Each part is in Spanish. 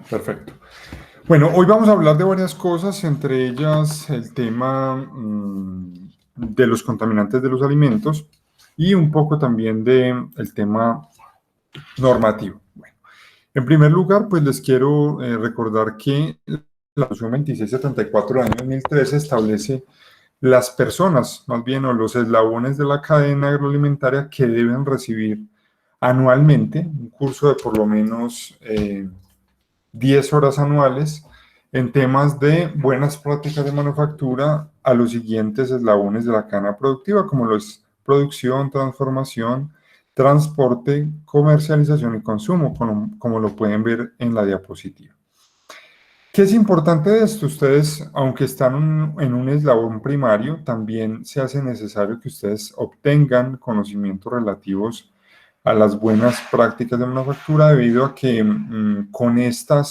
Perfecto. Bueno, hoy vamos a hablar de varias cosas, entre ellas el tema de los contaminantes de los alimentos y un poco también del tema normativo. Bueno, en primer lugar, pues les quiero recordar que la resolución 2674 del año 2013 establece las personas, más bien, o los eslabones de la cadena agroalimentaria que deben recibir anualmente un curso de por lo menos 10 horas anuales en temas de buenas prácticas de manufactura a los siguientes eslabones de la cadena productiva, como lo es producción, transformación, transporte, comercialización y consumo, como lo pueden ver en la diapositiva. ¿Qué es importante de esto? Ustedes, aunque están en un eslabón primario, también se hace necesario que ustedes obtengan conocimientos relativos a las buenas prácticas de manufactura, debido a que con esta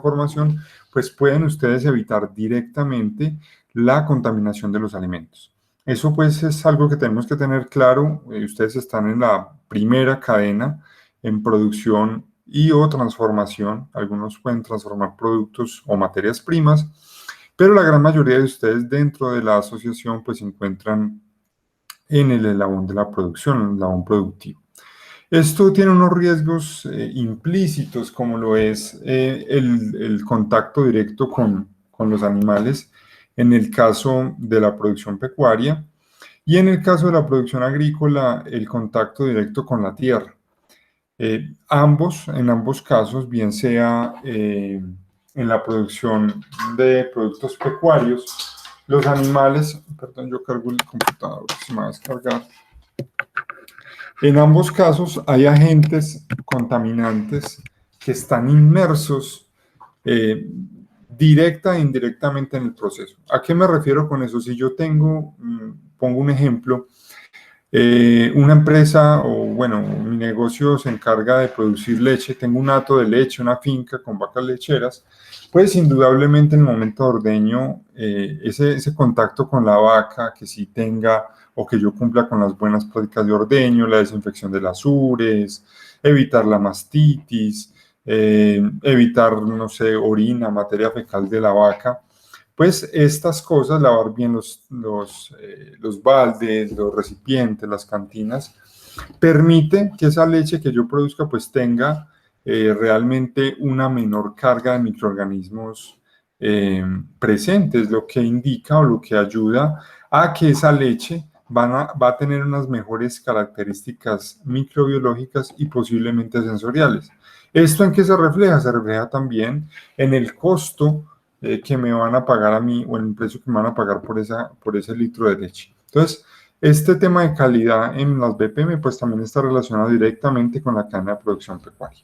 formación, pues pueden ustedes evitar directamente la contaminación de los alimentos. Eso pues es algo que tenemos que tener claro. Ustedes están en la primera cadena en producción y o transformación. Algunos pueden transformar productos o materias primas, pero la gran mayoría de ustedes dentro de la asociación pues se encuentran en el eslabón de la producción, en el eslabón productivo. Esto tiene unos riesgos implícitos, como lo es el contacto directo con los animales en el caso de la producción pecuaria, y en el caso de la producción agrícola, el contacto directo con la tierra. En ambos casos, bien sea en la producción de productos pecuarios, los animales, perdón, yo cargo el computador, se me va a descargar. En ambos casos hay agentes contaminantes que están inmersos directa e indirectamente en el proceso. ¿A qué me refiero con eso? Si yo pongo un ejemplo, una empresa o bueno, mi negocio se encarga de producir leche, tengo un hato de leche, una finca con vacas lecheras, pues indudablemente en el momento de ordeño, ese contacto con la vaca, que sí tenga o que yo cumpla con las buenas prácticas de ordeño, la desinfección de las ures, evitar la mastitis, evitar, no sé, orina, materia fecal de la vaca, pues estas cosas, lavar bien los baldes, los recipientes, las cantinas, permite que esa leche que yo produzca pues tenga realmente una menor carga de microorganismos presentes, lo que indica o lo que ayuda a que esa leche va a tener unas mejores características microbiológicas y posiblemente sensoriales. ¿Esto en qué se refleja? Se refleja también en el costo que me van a pagar a mí, o en el precio que me van a pagar por ese litro de leche. Entonces, este tema de calidad en las BPM pues también está relacionado directamente con la cadena de producción pecuaria.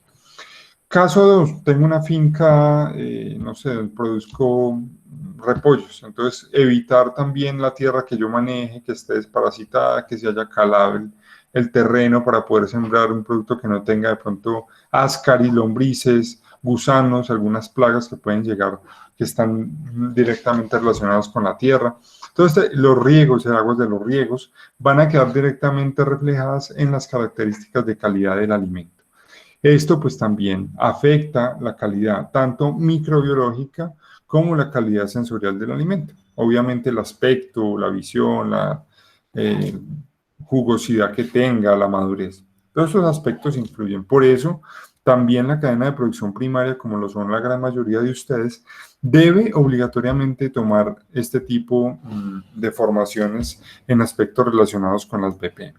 Caso 2, tengo una finca, no sé, produzco repollos, entonces evitar también la tierra que yo maneje, que esté desparasitada, que se haya calado el terreno para poder sembrar un producto que no tenga de pronto ascaris, lombrices, gusanos, algunas plagas que pueden llegar, que están directamente relacionados con la tierra. Entonces, los riegos, el aguas de los riegos, van a quedar directamente reflejadas en las características de calidad del alimento. Esto pues también afecta la calidad tanto microbiológica como la calidad sensorial del alimento. Obviamente el aspecto, la visión, la eh, jugosidad que tenga, la madurez. Todos esos aspectos influyen. Por eso también la cadena de producción primaria, como lo son la gran mayoría de ustedes, debe obligatoriamente tomar este tipo de formaciones en aspectos relacionados con las BPM.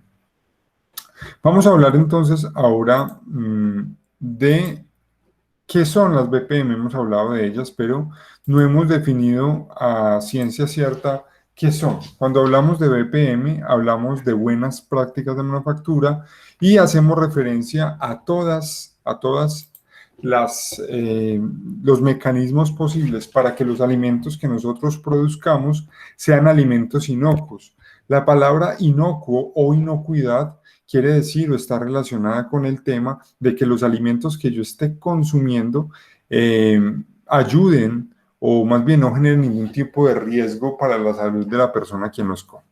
Vamos a hablar entonces ahora de qué son las BPM. Hemos hablado de ellas, pero no hemos definido a ciencia cierta qué son. Cuando hablamos de BPM, hablamos de buenas prácticas de manufactura y hacemos referencia a todas los mecanismos posibles para que los alimentos que nosotros produzcamos sean alimentos inocuos. La palabra inocuo o inocuidad quiere decir o está relacionada con el tema de que los alimentos que yo esté consumiendo ayuden o más bien no generen ningún tipo de riesgo para la salud de la persona quien los come.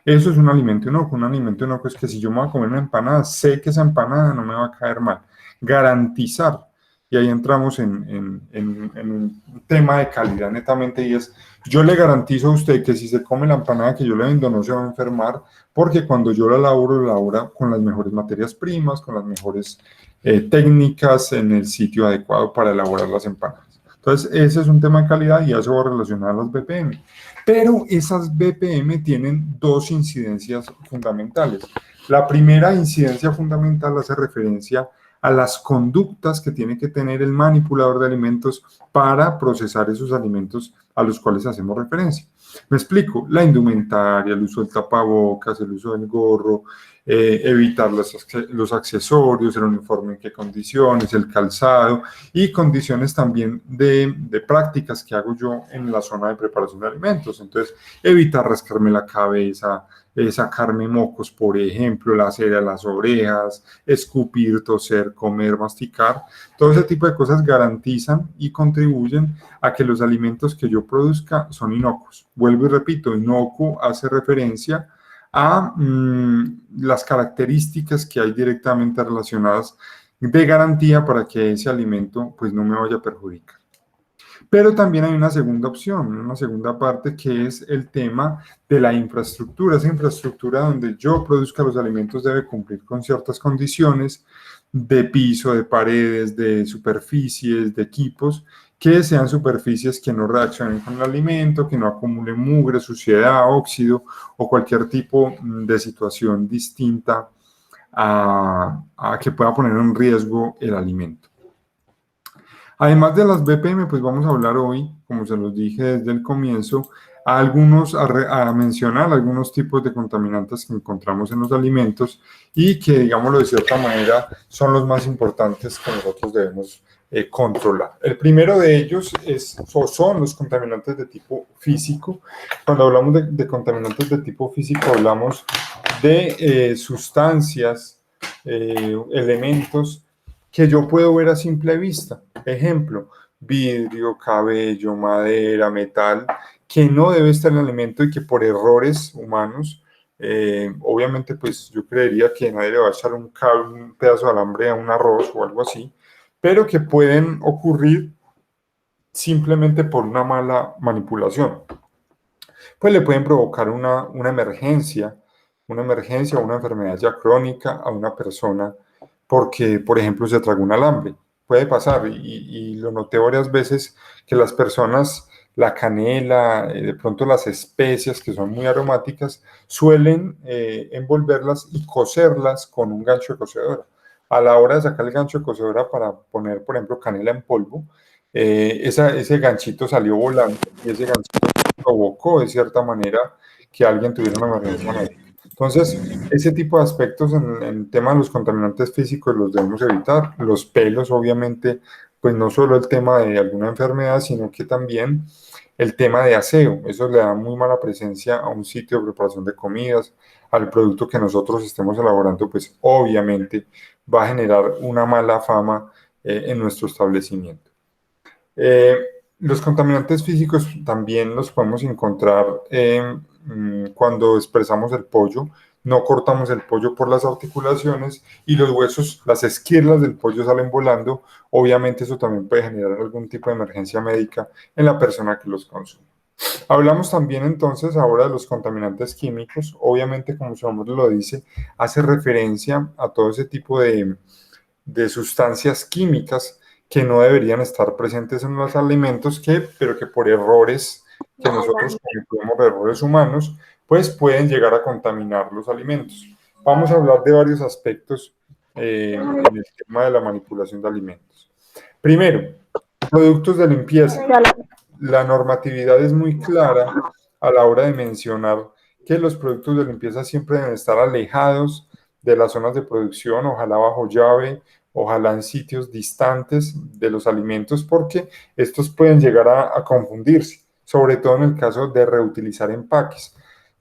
Eso es un alimento inocuo. Un alimento inocuo es que si yo me voy a comer una empanada, sé que esa empanada no me va a caer mal. Garantizar y ahí entramos en un tema de calidad netamente, y es, yo le garantizo a usted que si se come la empanada que yo le vendo no se va a enfermar, porque cuando yo la elaboro con las mejores materias primas, con las mejores técnicas en el sitio adecuado para elaborar las empanadas. Entonces, ese es un tema de calidad y eso va relacionado a las BPM. Pero esas BPM tienen dos incidencias fundamentales. La primera incidencia fundamental hace referencia a las conductas que tiene que tener el manipulador de alimentos para procesar esos alimentos a los cuales hacemos referencia. Me explico, la indumentaria, el uso del tapabocas, el uso del gorro, evitar los accesorios, el uniforme en qué condiciones, el calzado y condiciones también de prácticas que hago yo en la zona de preparación de alimentos. Entonces, evitar rascarme la cabeza, sacarme mocos, por ejemplo, la cera de las orejas, escupir, toser, comer, masticar. Todo ese tipo de cosas garantizan y contribuyen a que los alimentos que yo produzca son inocuos. Vuelvo y repito, inocuo hace referencia a las características que hay directamente relacionadas de garantía para que ese alimento pues no me vaya a perjudicar. Pero también hay una segunda opción, una segunda parte, que es el tema de la infraestructura. Esa infraestructura donde yo produzca los alimentos debe cumplir con ciertas condiciones de piso, de paredes, de superficies, de equipos, que sean superficies que no reaccionen con el alimento, que no acumulen mugre, suciedad, óxido o cualquier tipo de situación distinta a que pueda poner en riesgo el alimento. Además de las BPM, pues vamos a hablar hoy, como se los dije desde el comienzo, a mencionar algunos tipos de contaminantes que encontramos en los alimentos y que, digámoslo de cierta manera, son los más importantes que nosotros debemos controlar. El primero de ellos son los contaminantes de tipo físico. Cuando hablamos de contaminantes de tipo físico, hablamos de sustancias, elementos que yo puedo ver a simple vista. Ejemplo, vidrio, cabello, madera, metal, que no debe estar en el alimento y que por errores humanos, obviamente pues yo creería que nadie le va a echar un pedazo de alambre a un arroz o algo así, pero que pueden ocurrir simplemente por una mala manipulación. Pues le pueden provocar una emergencia o una enfermedad ya crónica a una persona porque, por ejemplo, se tragó un alambre. Puede pasar y lo noté varias veces que las personas, la canela, de pronto las especias que son muy aromáticas, suelen envolverlas y cocerlas con un gancho de cocedora. A la hora de sacar el gancho de cocedora para poner, por ejemplo, canela en polvo, ese ganchito salió volando y ese ganchito provocó de cierta manera que alguien tuviera una emergencia médica. Entonces, ese tipo de aspectos en tema de los contaminantes físicos los debemos evitar. Los pelos, obviamente, pues no solo el tema de alguna enfermedad, sino que también el tema de aseo. Eso le da muy mala presencia a un sitio de preparación de comidas, al producto que nosotros estemos elaborando, pues obviamente va a generar una mala fama en nuestro establecimiento. Los contaminantes físicos también los podemos encontrar cuando expresamos el pollo. No cortamos el pollo por las articulaciones y los huesos, las esquirlas del pollo salen volando. Obviamente eso también puede generar algún tipo de emergencia médica en la persona que los consume. Hablamos también entonces ahora de los contaminantes químicos. Obviamente, como su nombre lo dice, hace referencia a todo ese tipo de sustancias químicas que no deberían estar presentes en los alimentos, pero que por errores que nosotros cometemos, errores humanos, pues pueden llegar a contaminar los alimentos. Vamos a hablar de varios aspectos en el tema de la manipulación de alimentos. Primero, productos de limpieza. La normatividad es muy clara a la hora de mencionar que los productos de limpieza siempre deben estar alejados de las zonas de producción, ojalá bajo llave, ojalá en sitios distantes de los alimentos, porque estos pueden llegar a confundirse, sobre todo en el caso de reutilizar empaques.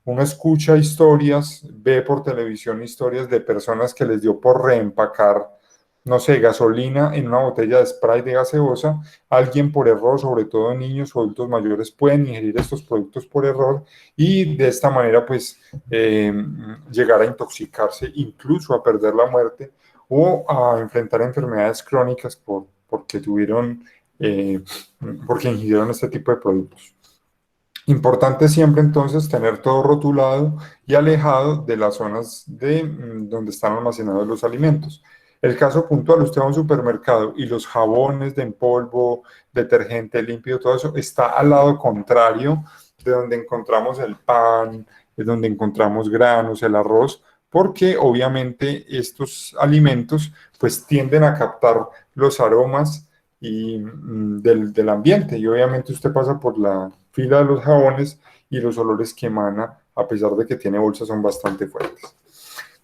Uno escucha historias, ve por televisión historias de personas que les dio por reempacar, no sé, gasolina en una botella de spray de gaseosa. Alguien por error, sobre todo niños o adultos mayores, pueden ingerir estos productos por error y de esta manera pues llegar a intoxicarse, incluso a perder la muerte o a enfrentar enfermedades crónicas porque porque ingirieron este tipo de productos. Importante siempre entonces tener todo rotulado y alejado de las zonas donde están almacenados los alimentos. El caso puntual, usted va a un supermercado y los jabones de en polvo, detergente límpido, todo eso está al lado contrario de donde encontramos el pan, de donde encontramos granos, el arroz, porque obviamente estos alimentos pues tienden a captar los aromas del ambiente, y obviamente usted pasa por la fila de los jabones y los olores que emana, a pesar de que tiene bolsas, son bastante fuertes.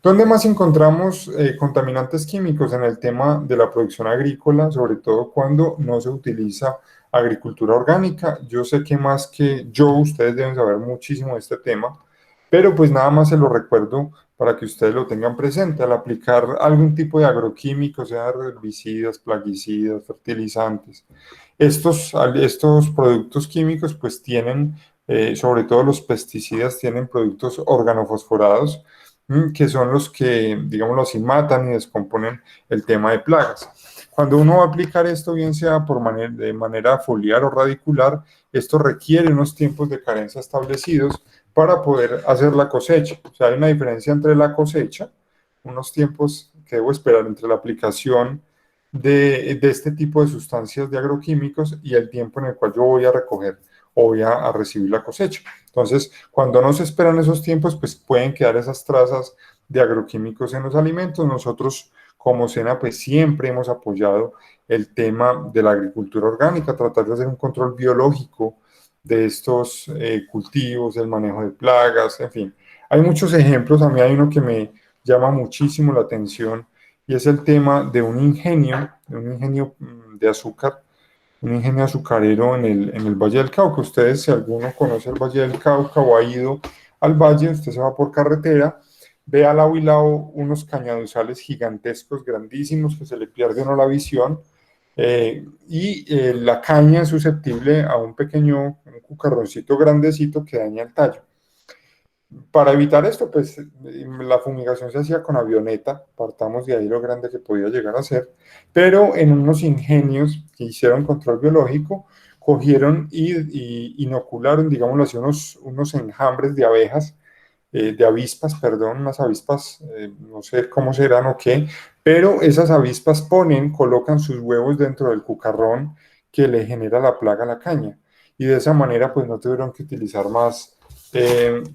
¿Dónde más encontramos contaminantes químicos? En el tema de la producción agrícola, sobre todo cuando no se utiliza agricultura orgánica. Yo sé que más que yo, ustedes deben saber muchísimo de este tema, pero pues nada más se lo recuerdo para que ustedes lo tengan presente. Al aplicar algún tipo de agroquímico, sea herbicidas, plaguicidas, fertilizantes, estos productos químicos pues tienen, sobre todo los pesticidas, tienen productos organofosforados, que son los que, digámoslo así, matan y descomponen el tema de plagas. Cuando uno va a aplicar esto, bien sea de manera foliar o radicular, esto requiere unos tiempos de carencia establecidos para poder hacer la cosecha. O sea, hay una diferencia entre la cosecha, unos tiempos que debo esperar entre la aplicación de este tipo de sustancias de agroquímicos y el tiempo en el cual yo voy a recoger o voy a recibir la cosecha. Entonces, cuando no se esperan esos tiempos, pues pueden quedar esas trazas de agroquímicos en los alimentos. Nosotros, como SENA, pues siempre hemos apoyado el tema de la agricultura orgánica, tratar de hacer un control biológico de estos cultivos, el manejo de plagas, en fin. Hay muchos ejemplos, a mí hay uno que me llama muchísimo la atención y es el tema de un ingenio de azúcar, un ingenio azucarero en el Valle del Cauca. Ustedes, si alguno conoce el Valle del Cauca o ha ido al valle, usted se va por carretera, ve al lado y lado unos cañaduzales gigantescos, grandísimos, que se le pierde uno la visión, la caña es susceptible a un pequeño un cucarroncito grandecito que daña el tallo. Para evitar esto, pues la fumigación se hacía con avioneta, partamos de ahí lo grande que podía llegar a ser, pero en unos ingenios que hicieron control biológico, cogieron y inocularon, digámoslo así, unos enjambres de avispas, perdón, unas avispas, no sé cómo serán o qué, pero esas avispas colocan sus huevos dentro del cucarrón que le genera la plaga a la caña, y de esa manera pues no tuvieron que utilizar más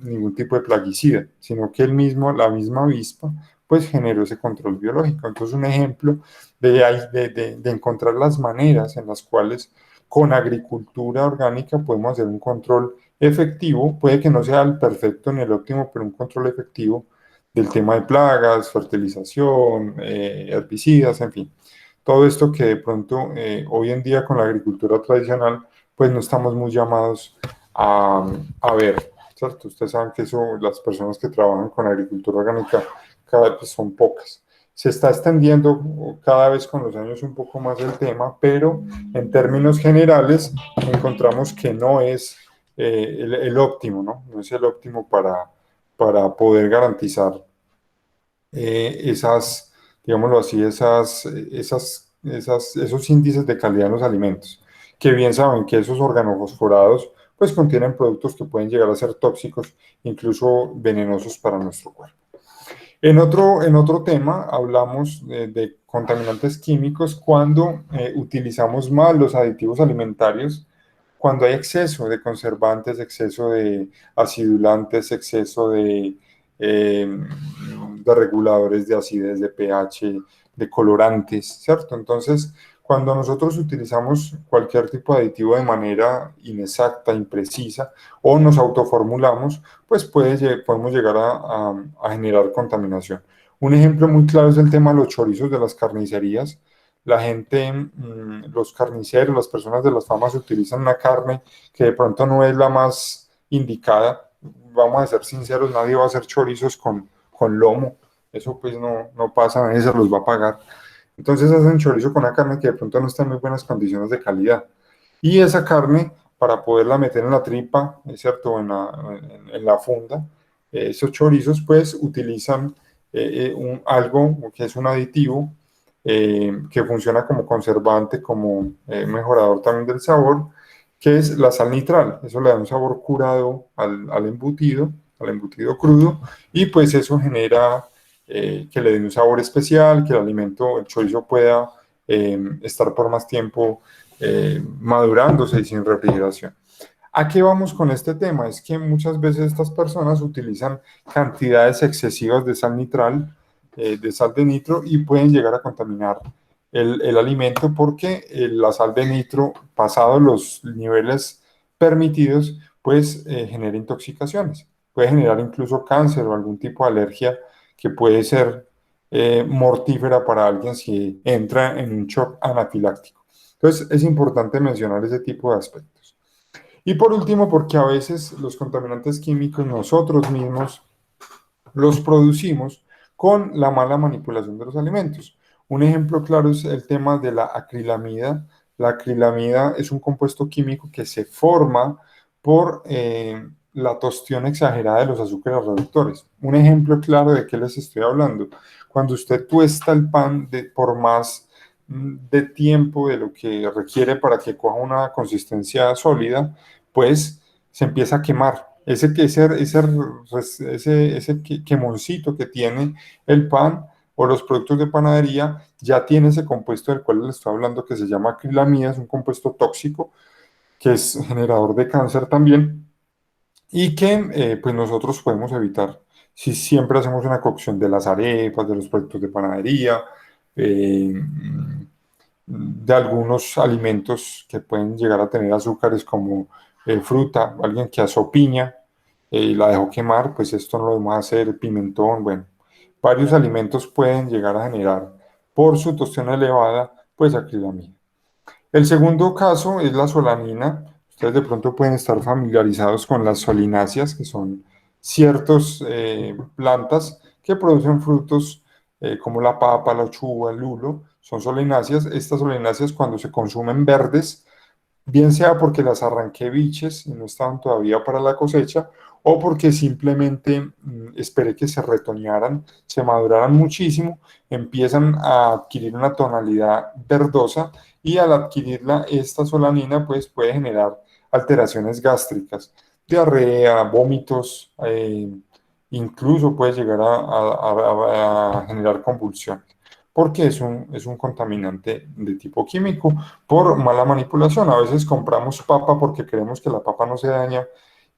ningún tipo de plaguicida, sino que la misma avispa, pues generó ese control biológico. Entonces, un ejemplo de encontrar las maneras en las cuales con agricultura orgánica podemos hacer un control efectivo, puede que no sea el perfecto ni el óptimo, pero un control efectivo del tema de plagas, fertilización, herbicidas, en fin. Todo esto que de pronto hoy en día con la agricultura tradicional, pues no estamos muy llamados a ver. ¿Cierto? Ustedes saben que eso, las personas que trabajan con agricultura orgánica cada vez son pocas. Se está extendiendo cada vez con los años un poco más el tema, pero en términos generales encontramos que no es el óptimo, ¿no? No es el óptimo para poder garantizar digámoslo así, esos índices de calidad en los alimentos, que bien saben que esos organofosforados pues contienen productos que pueden llegar a ser tóxicos, incluso venenosos para nuestro cuerpo. En otro tema hablamos de contaminantes químicos cuando utilizamos mal los aditivos alimentarios, cuando hay exceso de conservantes, exceso de acidulantes, exceso de reguladores de acidez, de pH, de colorantes, ¿cierto? Entonces, cuando nosotros utilizamos cualquier tipo de aditivo de manera inexacta, imprecisa, o nos autoformulamos, pues podemos llegar a generar contaminación. Un ejemplo muy claro es el tema de los chorizos de las carnicerías. La gente, los carniceros, las personas de las farmas utilizan una carne que de pronto no es la más indicada. Vamos a ser sinceros, nadie va a hacer chorizos con lomo. Eso pues no pasa, nadie se los va a pagar. Entonces hacen chorizo con una carne que de pronto no está en muy buenas condiciones de calidad. Y esa carne, para poderla meter en la tripa, ¿es cierto? En la funda, esos chorizos pues utilizan algo que es un aditivo que funciona como conservante, como mejorador también del sabor, que es la sal nitral. Eso le da un sabor curado al embutido crudo, y pues eso genera que le dé un sabor especial, que el alimento, el chorizo pueda estar por más tiempo madurándose y sin refrigeración. ¿A qué vamos con este tema? Es que muchas veces estas personas utilizan cantidades excesivas de sal nitral, de sal de nitro, y pueden llegar a contaminar el alimento, porque la sal de nitro, pasado los niveles permitidos, pues genera intoxicaciones. Puede generar incluso cáncer o algún tipo de alergia que puede ser mortífera para alguien si entra en un shock anafiláctico. Entonces es importante mencionar ese tipo de aspectos. Y por último, porque a veces los contaminantes químicos nosotros mismos los producimos con la mala manipulación de los alimentos. Un ejemplo claro es el tema de la acrilamida. La acrilamida es un compuesto químico que se forma por la tostión exagerada de los azúcares reductores. Un ejemplo claro de qué les estoy hablando: cuando usted tuesta el pan por más de tiempo de lo que requiere para que coja una consistencia sólida, pues se empieza a quemar. Ese quemoncito que tiene el pan o los productos de panadería ya tiene ese compuesto del cual les estoy hablando, que se llama acrilamida. Es un compuesto tóxico que es generador de cáncer también, y que pues nosotros podemos evitar si siempre hacemos una cocción de las arepas, de los productos de panadería, eh, de algunos alimentos que pueden llegar a tener azúcares, como fruta. Alguien que asó piña y la dejó quemar, pues esto no lo debemos hacer. Pimentón, bueno, varios alimentos pueden llegar a generar, por su tostión elevada, pues acrilamida. El segundo caso es la solanina. Ustedes de pronto pueden estar familiarizados con las solináceas, que son ciertas plantas que producen frutos como la papa, la uchuva, el lulo. Son solináceas. Estas solináceas, cuando se consumen verdes, bien sea porque las arranqué biches y no estaban todavía para la cosecha, o porque simplemente esperé que se retoñaran, se maduraran muchísimo, empiezan a adquirir una tonalidad verdosa, y al adquirirla, esta solanina pues puede generar alteraciones gástricas, diarrea, vómitos, incluso puede llegar a generar convulsiones, porque es un contaminante de tipo químico por mala manipulación. A veces compramos papa porque queremos que la papa no se daña,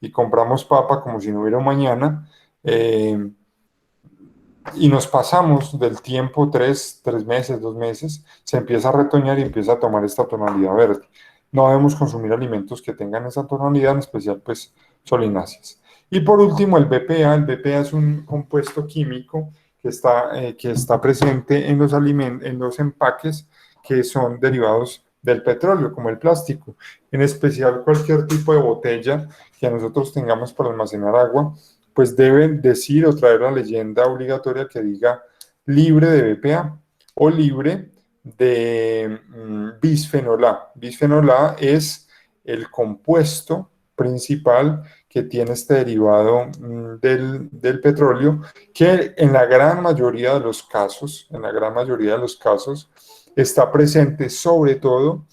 y compramos papa como si no hubiera un mañana, eh, y nos pasamos del tiempo, tres meses, 2 meses, se empieza a retoñar y empieza a tomar esta tonalidad verde. No debemos consumir alimentos que tengan esa tonalidad, en especial pues solináceas. Y por último, el BPA. El BPA es un compuesto químico que está presente en los empaques que son derivados del petróleo, como el plástico. En especial, cualquier tipo de botella que nosotros tengamos para almacenar agua, pues deben decir o traer la leyenda obligatoria que diga libre de BPA o libre de bisfenol A. Bisfenol A es el compuesto principal que tiene este derivado del petróleo, que en la gran mayoría de los casos, está presente sobre todo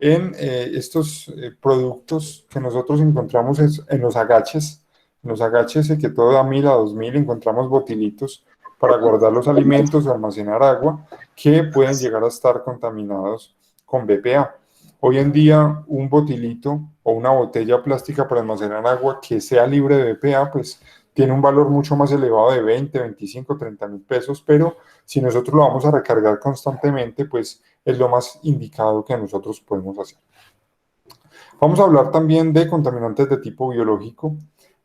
en estos productos que nosotros encontramos en los agaches, que todo da 1.000 a 2.000, encontramos botilitos para guardar los alimentos o almacenar agua, que pueden llegar a estar contaminados con BPA. Hoy en día, un botilito o una botella plástica para almacenar agua que sea libre de BPA, pues tiene un valor mucho más elevado de 20, 25, 30.000 pesos, pero si nosotros lo vamos a recargar constantemente, pues es lo más indicado que nosotros podemos hacer. Vamos a hablar también de contaminantes de tipo biológico.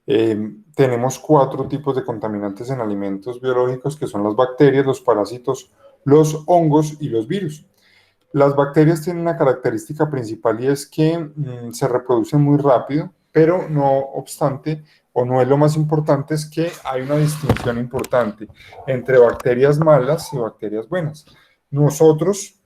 Tenemos 4 tipos de contaminantes en alimentos biológicos, que son las bacterias, los parásitos, los hongos y los virus. Las bacterias tienen una característica principal, y es que se reproducen muy rápido, pero no obstante, o no es lo más importante, es que hay una distinción importante entre bacterias malas y bacterias buenas. Nosotros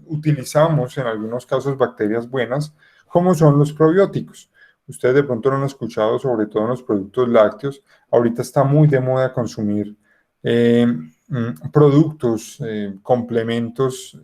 utilizamos en algunos casos bacterias buenas, como son los probióticos. Ustedes de pronto lo han escuchado, sobre todo en los productos lácteos. Ahorita está muy de moda consumir productos, complementos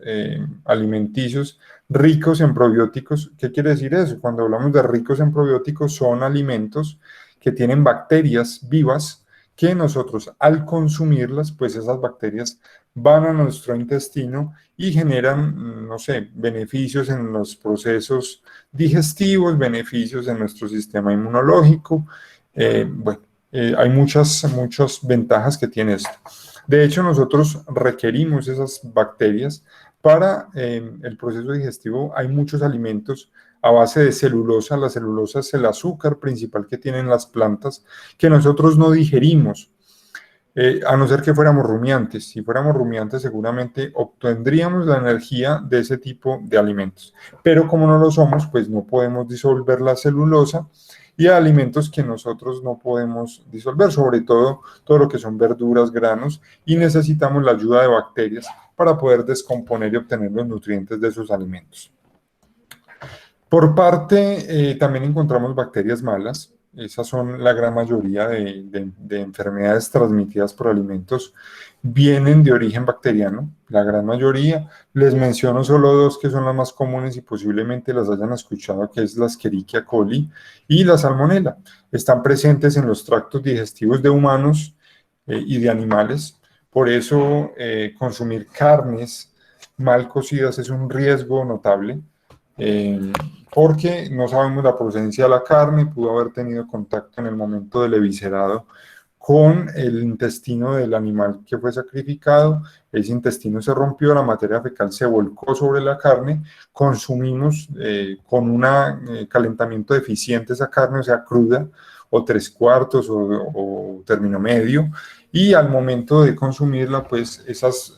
alimenticios ricos en probióticos. ¿Qué quiere decir eso? Cuando hablamos de ricos en probióticos, son alimentos que tienen bacterias vivas que nosotros al consumirlas, pues esas bacterias van a nuestro intestino y generan, no sé, beneficios en los procesos digestivos, beneficios en nuestro sistema inmunológico. Bueno, hay muchas ventajas que tiene esto. De hecho, nosotros requerimos esas bacterias para el proceso digestivo. Hay muchos alimentos a base de celulosa. La celulosa es el azúcar principal que tienen las plantas que nosotros no digerimos. A no ser que fuéramos rumiantes. Si fuéramos rumiantes, seguramente obtendríamos la energía de ese tipo de alimentos. Pero como no lo somos, pues no podemos disolver la celulosa y alimentos que nosotros no podemos disolver, sobre todo todo lo que son verduras, granos, y necesitamos la ayuda de bacterias para poder descomponer y obtener los nutrientes de esos alimentos. Por parte, también encontramos bacterias malas. Esas son la gran mayoría de enfermedades transmitidas por alimentos, vienen de origen bacteriano, la gran mayoría. Les menciono solo dos que son las más comunes y posiblemente las hayan escuchado, que es la Escherichia coli y la Salmonella. Están presentes en los tractos digestivos de humanos y de animales. Por eso, consumir carnes mal cocidas es un riesgo notable. Porque no sabemos la procedencia de la carne, pudo haber tenido contacto en el momento del eviscerado con el intestino del animal que fue sacrificado, ese intestino se rompió, la materia fecal se volcó sobre la carne, consumimos con un calentamiento deficiente esa carne, o sea, cruda, o tres cuartos, o término medio, y al momento de consumirla, pues esas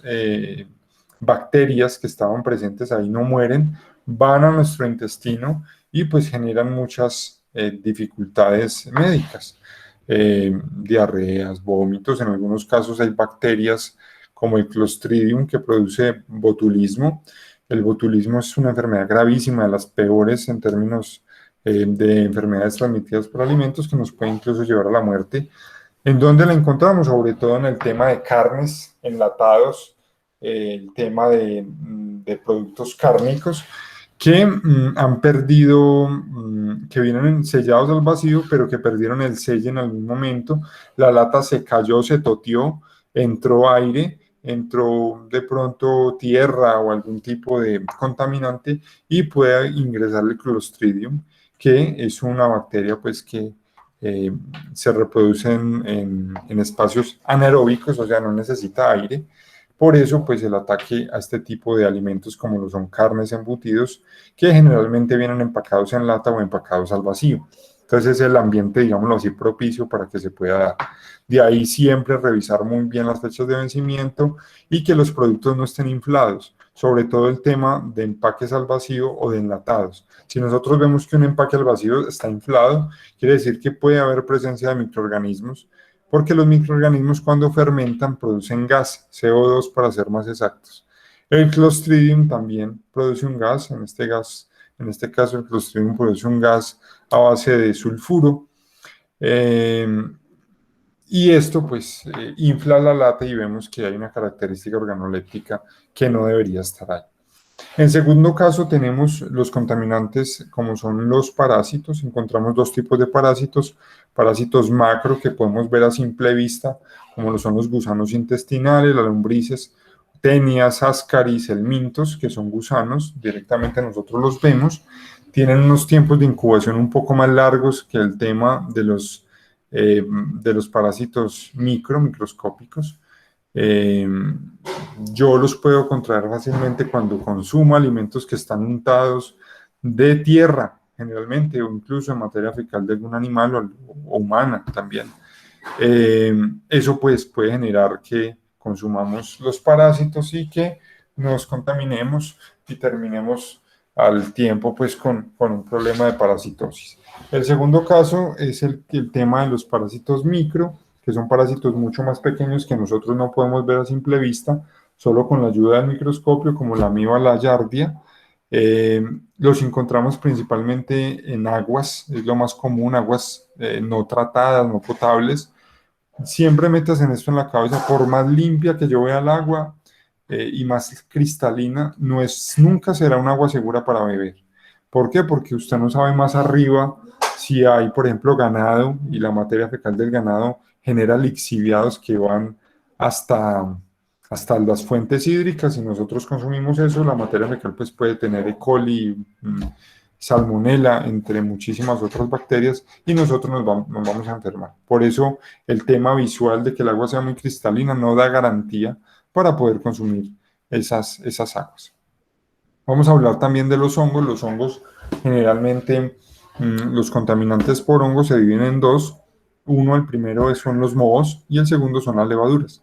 bacterias que estaban presentes ahí no mueren, van a nuestro intestino y pues generan muchas dificultades médicas, diarreas, vómitos, en algunos casos hay bacterias como el Clostridium que produce botulismo. El botulismo es una enfermedad gravísima, de las peores en términos de enfermedades transmitidas por alimentos que nos puede incluso llevar a la muerte. ¿En dónde la encontramos? Sobre todo en el tema de carnes, enlatados, el tema de productos cárnicos que han perdido, que vienen sellados al vacío, pero que perdieron el sello en algún momento. La lata se cayó, se toteó, entró aire, entró de pronto tierra o algún tipo de contaminante y puede ingresar el Clostridium, que es una bacteria pues que se reproduce en espacios anaeróbicos, o sea, no necesita aire. Por eso, pues el ataque a este tipo de alimentos como lo son carnes, embutidos, que generalmente vienen empacados en lata o empacados al vacío. Entonces es el ambiente, digámoslo así, propicio para que se pueda dar. De ahí siempre revisar muy bien las fechas de vencimiento y que los productos no estén inflados, sobre todo el tema de empaques al vacío o de enlatados. Si nosotros vemos que un empaque al vacío está inflado, quiere decir que puede haber presencia de microorganismos, porque los microorganismos cuando fermentan producen gas, CO2 para ser más exactos. El Clostridium también produce un gas, en este caso el Clostridium produce un gas a base de sulfuro, y esto pues infla la lata y vemos que hay una característica organoléptica que no debería estar ahí. En segundo caso tenemos los contaminantes como son los parásitos. Encontramos dos tipos de parásitos. Parásitos macro que podemos ver a simple vista, como lo son los gusanos intestinales, las lombrices, tenias, ascaris, helmintos, que son gusanos, directamente nosotros los vemos. Tienen unos tiempos de incubación un poco más largos que el tema de los parásitos microscópicos. Eh, yo los puedo contraer fácilmente cuando consumo alimentos que están untados de tierra, generalmente, o incluso en materia fecal de algún animal o humana también. Eso pues puede generar que consumamos los parásitos y que nos contaminemos y terminemos al tiempo pues con un problema de parasitosis. El segundo caso es el tema de los parásitos micro, que son parásitos mucho más pequeños que nosotros no podemos ver a simple vista, solo con la ayuda del microscopio, como la amiba la giardia. Los encontramos principalmente en aguas, es lo más común, aguas no tratadas, no potables, Siempre metas en esto en la cabeza, por más limpia que yo vea el agua y más cristalina, nunca será un agua segura para beber. ¿Por qué? Porque usted no sabe más arriba si hay, por ejemplo, ganado y la materia fecal del ganado genera lixiviados que van hasta, hasta las fuentes hídricas y nosotros consumimos eso, la materia fecal pues puede tener E. coli, salmonela, entre muchísimas otras bacterias y nosotros nos vamos a enfermar. Por eso el tema visual de que el agua sea muy cristalina no da garantía para poder consumir esas aguas. Vamos a hablar también de los hongos. Los hongos generalmente, los contaminantes por hongos se dividen en dos. Uno, el primero son los mohos y el segundo son las levaduras.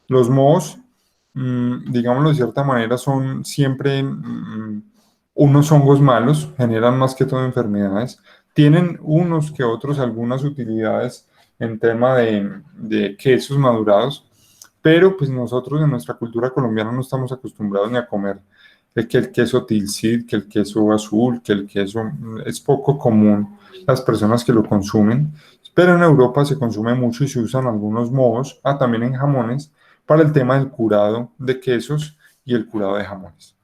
Los mohos, digámoslo de cierta manera, son siempre unos hongos malos, generan más que todo enfermedades. Tienen unos que otros algunas utilidades en tema de quesos madurados, pero pues nosotros en nuestra cultura colombiana no estamos acostumbrados ni a comer que el queso Tilsit, que el queso azul, que el queso es poco común las personas que lo consumen, pero en Europa se consume mucho y se usan algunos mohos, también en jamones, para el tema del curado de quesos y el curado de jamones.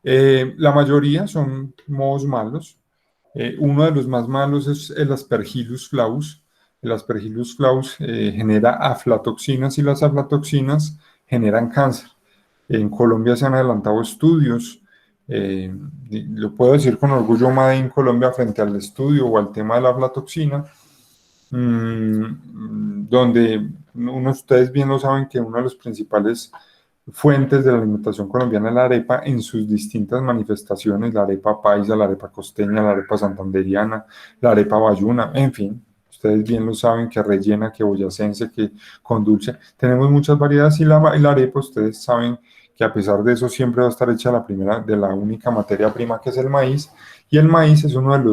La mayoría son mohos malos. Uno de los más malos es el Aspergillus flavus. El Aspergillus flavus genera aflatoxinas y las aflatoxinas generan cáncer. En Colombia se han adelantado estudios, lo puedo decir con orgullo, Made in Colombia, frente al estudio o al tema de la aflatoxina, donde ustedes bien lo saben que uno de los principales fuentes de la alimentación colombiana es la arepa en sus distintas manifestaciones, la arepa paisa, la arepa costeña, la arepa santanderiana, la arepa bayuna, en fin. Ustedes bien lo saben, que rellena, que boyacense, que con dulce. Tenemos muchas variedades y la arepa, ustedes saben que a pesar de eso siempre va a estar hecha de la única materia prima que es el maíz, y el maíz es uno de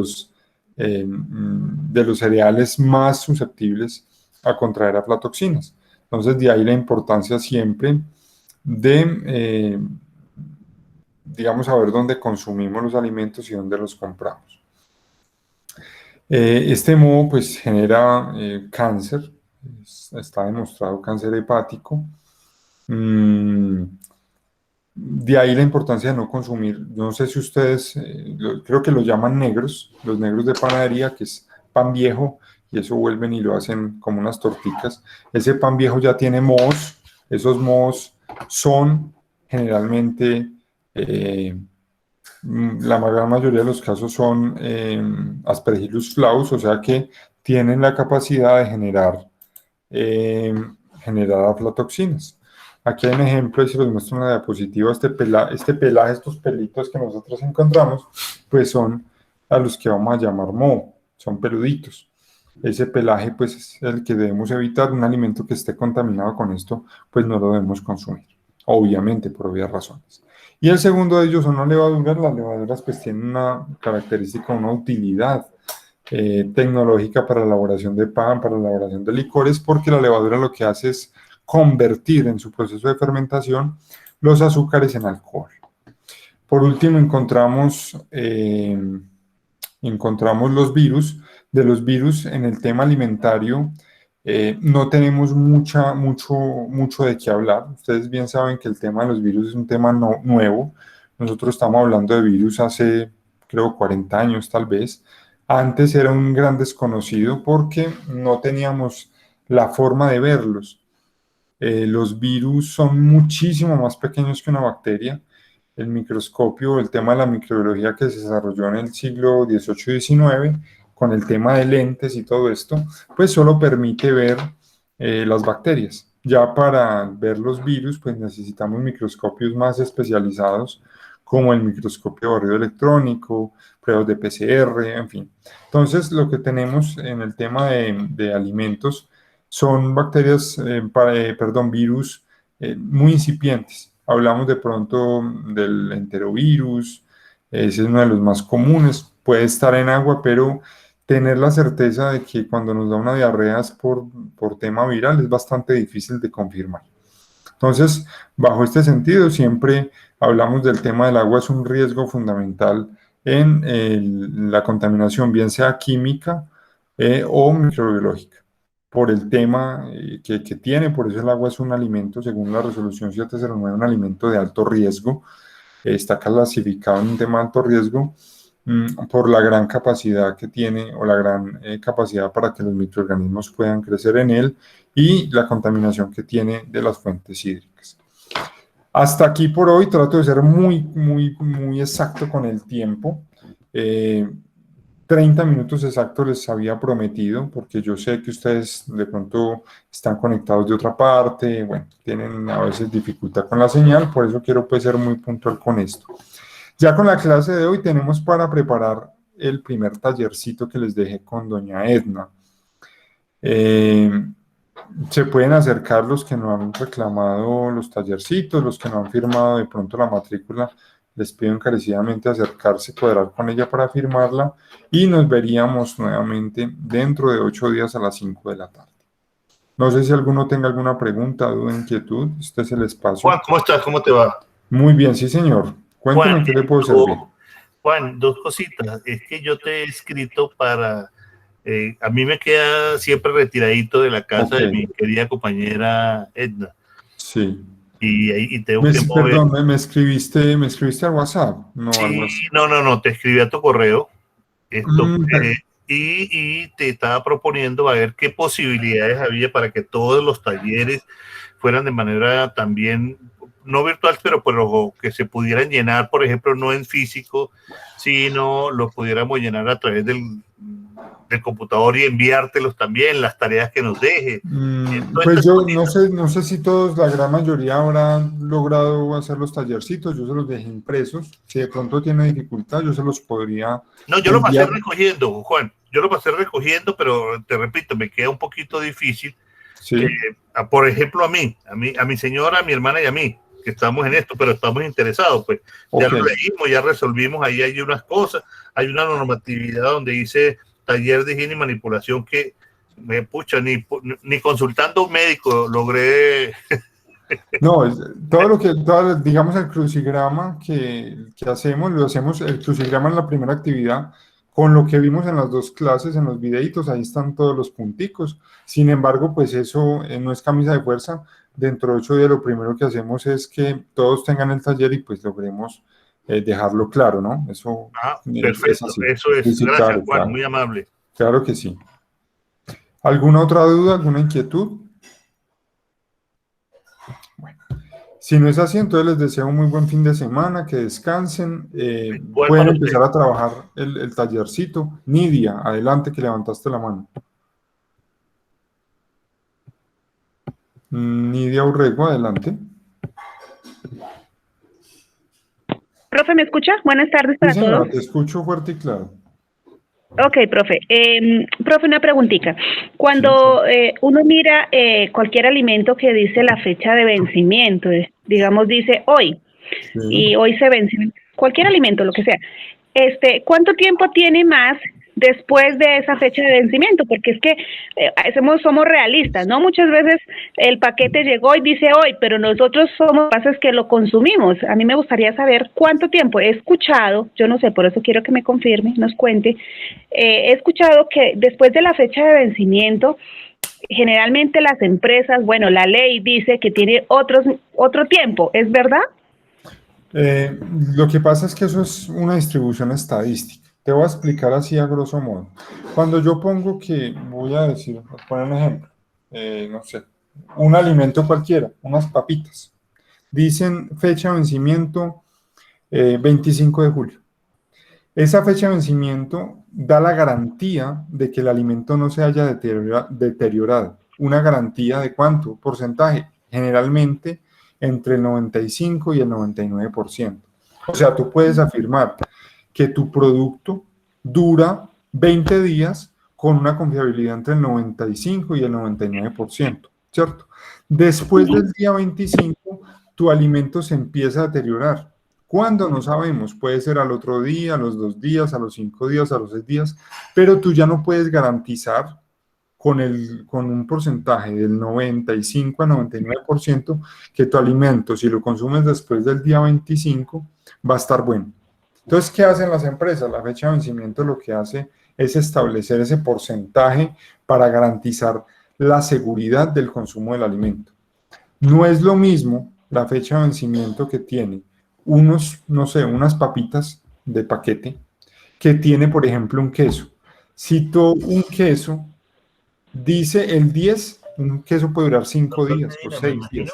los cereales más susceptibles a contraer aflatoxinas. Entonces, de ahí la importancia siempre de, digamos, saber dónde consumimos los alimentos y dónde los compramos. Este moho, pues, genera cáncer, está demostrado cáncer hepático. De ahí la importancia de no consumir, no sé si ustedes, creo que lo llaman negros, los negros de panadería, que es pan viejo, y eso vuelven y lo hacen como unas torticas. Ese pan viejo ya tiene mohos, esos mohos son generalmente, la gran mayoría de los casos son Aspergillus flavus, o sea que tienen la capacidad de eh, generar aflatoxinas. Aquí hay un ejemplo y se los muestro en la diapositiva. Este pelaje, estos pelitos que nosotros encontramos, pues son a los que vamos a llamar moho, son peluditos. Ese pelaje, pues, es el que debemos evitar. Un alimento que esté contaminado con esto, pues no lo debemos consumir, obviamente, por obvias razones. Y el segundo de ellos son las levaduras. Las levaduras, pues, tienen una característica, una utilidad tecnológica para la elaboración de pan, para la elaboración de licores, porque la levadura lo que hace es convertir en su proceso de fermentación los azúcares en alcohol. Por último, encontramos los virus. De los virus en el tema alimentario, no tenemos mucho de qué hablar. Ustedes bien saben que el tema de los virus es un tema nuevo. Nosotros estamos hablando de virus hace, creo, 40 años tal vez. Antes era un gran desconocido porque no teníamos la forma de verlos. Los virus son muchísimo más pequeños que una bacteria. El microscopio, el tema de la microbiología que se desarrolló en el siglo XVIII y XIX, con el tema de lentes y todo esto, pues solo permite ver las bacterias. Ya para ver los virus, pues necesitamos microscopios más especializados, como el microscopio de barrido electrónico, pruebas de PCR, en fin. Entonces, lo que tenemos en el tema de alimentos son bacterias, perdón, virus muy incipientes. Hablamos de pronto del enterovirus, ese es uno de los más comunes, puede estar en agua, pero tener la certeza de que cuando nos da una diarrea es por tema viral es bastante difícil de confirmar. Entonces, bajo este sentido, siempre hablamos del tema del agua, es un riesgo fundamental en la contaminación, bien sea química o microbiológica. por el tema que tiene, por eso el agua es un alimento, según la resolución 709, un alimento de alto riesgo, está clasificado en un tema de alto riesgo por la gran capacidad que tiene o la gran capacidad para que los microorganismos puedan crecer en él y la contaminación que tiene de las fuentes hídricas. Hasta aquí por hoy, trato de ser muy exacto con el tiempo. 30 minutos exactos les había prometido, porque yo sé que ustedes de pronto están conectados de otra parte, bueno, tienen a veces dificultad con la señal, por eso quiero pues ser muy puntual con esto. Ya con la clase de hoy tenemos para preparar el primer tallercito que les dejé con doña Edna. Se pueden acercar los que no han reclamado los tallercitos, los que no han firmado de pronto la matrícula, les pido encarecidamente acercarse, cuadrar con ella para firmarla y nos veríamos nuevamente dentro de 8 días a las 5 de la tarde. No sé si alguno tenga alguna pregunta, duda, inquietud. Este es el espacio. Juan, ¿cómo estás? ¿Cómo te va? Muy bien, sí, señor. Cuénteme en qué le puedo servir. Juan, dos cositas. Es que yo te he escrito para... a mí me queda siempre retiradito de la casa de mi querida compañera Edna. Sí. Y tengo que mover. Perdón, me escribiste al WhatsApp. No, sí, al WhatsApp. No, te escribí a tu correo. Y te estaba proponiendo a ver qué posibilidades había para que todos los talleres fueran de manera también, no virtual, pero que se pudieran llenar, por ejemplo, no en físico, sino los pudiéramos llenar a través del computador y enviártelos también, las tareas que nos deje. Pues yo no sé si todos, la gran mayoría habrán logrado hacer los tallercitos, yo se los dejé impresos, si de pronto tiene dificultad yo se los podría No, yo lo pasé recogiendo, Juan, yo lo pasé recogiendo, pero te repito, me queda un poquito difícil. Sí. Que, por ejemplo, a mi señora, a mi hermana y a mí, que estamos en esto, pero estamos interesados, pues ya lo leímos, ya resolvimos, ahí hay unas cosas, hay una normatividad donde dice taller de higiene y manipulación que me pucha, ni consultando a un médico logré. No, todo lo que, digamos, el crucigrama que hacemos, lo hacemos, el crucigrama en la primera actividad, con lo que vimos en las dos clases, en los videitos, ahí están todos los punticos. Sin embargo, pues eso no es camisa de fuerza. Dentro de 8 días lo primero que hacemos es que todos tengan el taller y pues logremos dejarlo claro, ¿no? Eso perfecto, es así. Eso es. Sí, gracias, claro, Juan, claro. Muy amable. Claro que sí. ¿Alguna otra duda, alguna inquietud? Bueno, si no es así, entonces les deseo un muy buen fin de semana, que descansen, pueden empezar a trabajar el tallercito. Nidia, adelante que levantaste la mano. Nidia Urrego, adelante. Profe, ¿me escucha? Buenas tardes para todos. Te escucho fuerte y claro. Ok, profe. Profe, una preguntita. Cuando uno mira cualquier alimento que dice la fecha de vencimiento, digamos dice hoy, y hoy se vence, cualquier alimento, lo que sea, ¿cuánto tiempo tiene más después de esa fecha de vencimiento? Porque es que somos realistas, ¿no? Muchas veces el paquete llegó y dice hoy, pero nosotros somos capaces que lo consumimos. A mí me gustaría saber cuánto tiempo. He escuchado, yo no sé, por eso quiero que me confirme, nos cuente, he escuchado que después de la fecha de vencimiento, generalmente las empresas, bueno, la ley dice que tiene otro tiempo, ¿es verdad? Lo que pasa es que eso es una distribución estadística. Te voy a explicar así a grosso modo. Cuando yo pongo que, voy a decir, voy a poner un ejemplo, no sé, un alimento cualquiera, unas papitas, dicen fecha de vencimiento 25 de julio. Esa fecha de vencimiento da la garantía de que el alimento no se haya deteriorado. ¿Una garantía de cuánto? Porcentaje. Generalmente entre el 95 y el 99%. O sea, tú puedes afirmar que tu producto dura 20 días con una confiabilidad entre el 95 y el 99%, ¿cierto? Después del día 25, tu alimento se empieza a deteriorar. ¿Cuándo? No sabemos. Puede ser al otro día, a los 2 días, a los 5 días, a los 6 días, pero tú ya no puedes garantizar con un porcentaje del 95 a 99% que tu alimento, si lo consumes después del día 25, va a estar bueno. Entonces, ¿qué hacen las empresas? La fecha de vencimiento lo que hace es establecer ese porcentaje para garantizar la seguridad del consumo del alimento. No es lo mismo la fecha de vencimiento que tiene no sé, unas papitas de paquete que tiene, por ejemplo, un queso. Si un queso dice el 10, un queso puede durar 5 días o 6 días.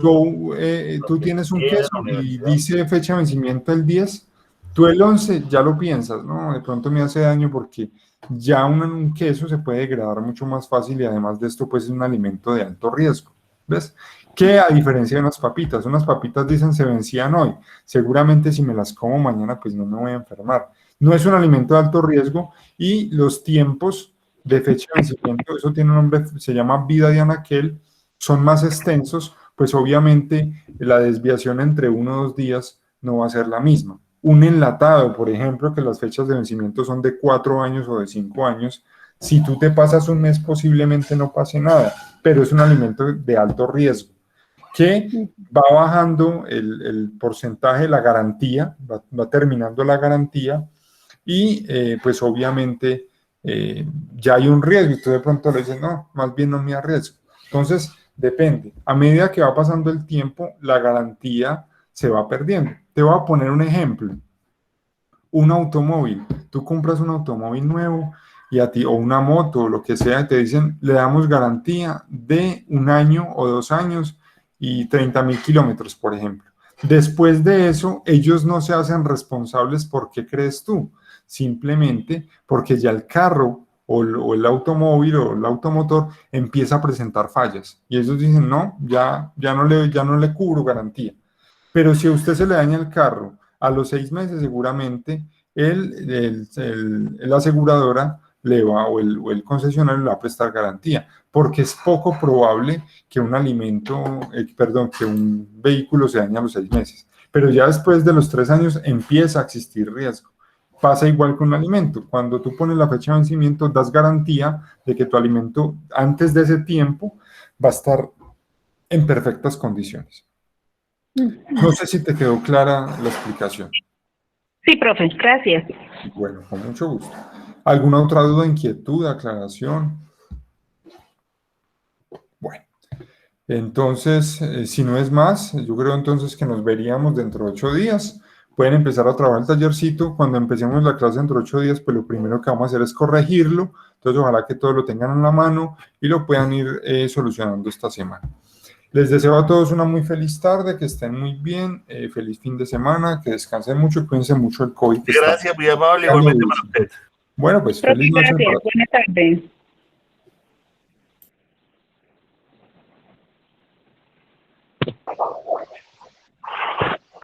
Tú tienes un queso y dice fecha de vencimiento el 10, tú el 11 ya lo piensas, ¿no? De pronto me hace daño porque ya un queso se puede degradar mucho más fácil y además de esto pues es un alimento de alto riesgo, ¿ves? Que a diferencia de unas papitas dicen se vencían hoy, seguramente si me las como mañana pues no me voy a enfermar. No es un alimento de alto riesgo y los tiempos de fecha de vencimiento, eso tiene un nombre, se llama vida de anaquel, son más extensos, pues obviamente la desviación entre 1 o 2 días no va a ser la misma. Un enlatado, por ejemplo, que las fechas de vencimiento son de 4 años o de 5 años, si tú te pasas un mes posiblemente no pase nada, pero es un alimento de alto riesgo, que va bajando el porcentaje, la garantía, va terminando la garantía y pues obviamente ya hay un riesgo y tú de pronto le dices, no, más bien no me arriesgo. Entonces, depende. A medida que va pasando el tiempo, la garantía se va perdiendo. Te voy a poner un ejemplo. Un automóvil. Tú compras un automóvil nuevo y a ti, o una moto, o lo que sea, te dicen, le damos garantía de 1 año o 2 años y 30.000 kilómetros, por ejemplo. Después de eso, ellos no se hacen responsables por qué crees tú, simplemente porque ya el carro o el automóvil o el automotor empieza a presentar fallas y ellos dicen, no, ya no le cubro garantía. Pero si a usted se le daña el carro, a los 6 meses seguramente la aseguradora o el concesionario le va a prestar garantía, porque es poco probable que que un vehículo se dañe a los 6 meses. Pero ya después de los 3 años empieza a existir riesgo. Pasa igual con un alimento. Cuando tú pones la fecha de vencimiento, das garantía de que tu alimento antes de ese tiempo va a estar en perfectas condiciones. No sé si te quedó clara la explicación. Sí, profe, gracias. Bueno, con mucho gusto. ¿Alguna otra duda, inquietud, aclaración? Bueno, entonces, si no es más, yo creo entonces que nos veríamos dentro de 8 días. Pueden empezar a trabajar el tallercito. Cuando empecemos la clase dentro de 8 días, pues lo primero que vamos a hacer es corregirlo. Entonces, ojalá que todos lo tengan en la mano y lo puedan ir solucionando esta semana. Les deseo a todos una muy feliz tarde, que estén muy bien, feliz fin de semana, que descansen mucho y cuídense mucho del COVID. Gracias, muy amable, igualmente para usted. Bueno, pues feliz noche. Gracias, buenas tardes.